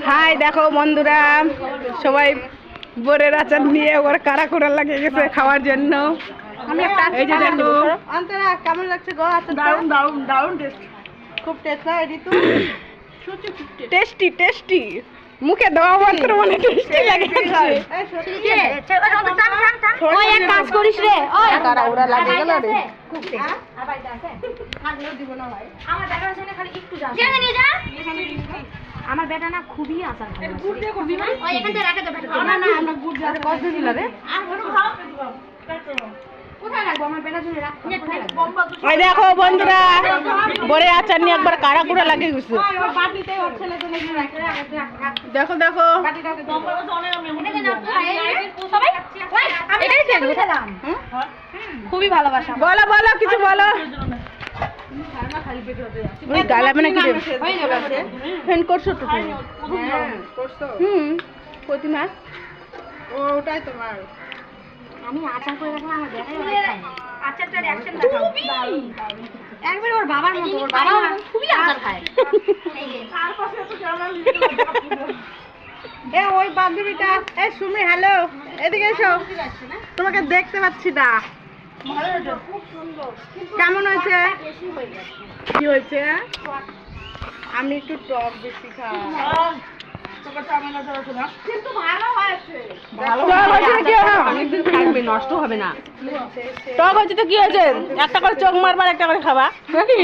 High দেখো বন্ধুরা, সবাই বোরের আচার নিয়ে ওর কারাকুরা লাগিয়ে গেছে খাওয়ার জন্য। এই যে দেখো অন্তরা কেমন লাগছে গো আচার? দারুন দারুন দারুন টেস্ট, খুব টেস্ট না ঋতু? টেস্টি টেস্টি, মুখে দেওয়া মাত্র মানে টেস্টি লাগে। এই সত্যি ওই এক কাজ করিস রে, ওই কারাকুরা লাগিয়ে গেল রে। আমার বেটা না খুবই আচার ভালোবাসে। ওই এখান থেকে রাখে তো বেটা। না না আমরা গুড় দিয়ে কত দিল রে? কোথায় রাখবো আমার বেটার জন্য? রাখ। এই দেখো বন্ধুরা, বোরের আচার নিয়ে একবার কারাকুরা লাগিয়ে গেছে। ওই ওর বাটিতে ওর ছেলে ছেলে নিয়ে রাখে। দেখো দেখো বাটিটাকে দাও। খুবই ভালোবাসা। বলো বলো কিছু বলো। ওই গালাবে নাকি রে? হয়ে যাবে। ফেন করছো তো তুমি? হ্যাঁ, করছো? প্রতিমা ওটাই তোমার। আমি আচার করে রাখলাম, আমার বেটাই আচারটার অ্যাকশন দেখাও। একবার ওর বাবার মতো, ওর বাবা খুবই আচার খায়। এ ওই বান্ধবীটা, এই সুমি হ্যালো, এদিকে এসো। তোমাকে দেখতে পাচ্ছি না। কেমন হয়েছে? কি হয়েছে? আমি একটু টক বেশি খাই। কিন্তু ভালো হয়েছে। টক হয়েছে কি হলো? অনেকদিন থাকবে, নষ্ট হবে না। টক হয়েছে তো কি হয়েছে? একটা করে চোখ মারবার, একটা করে খাবা নাকি?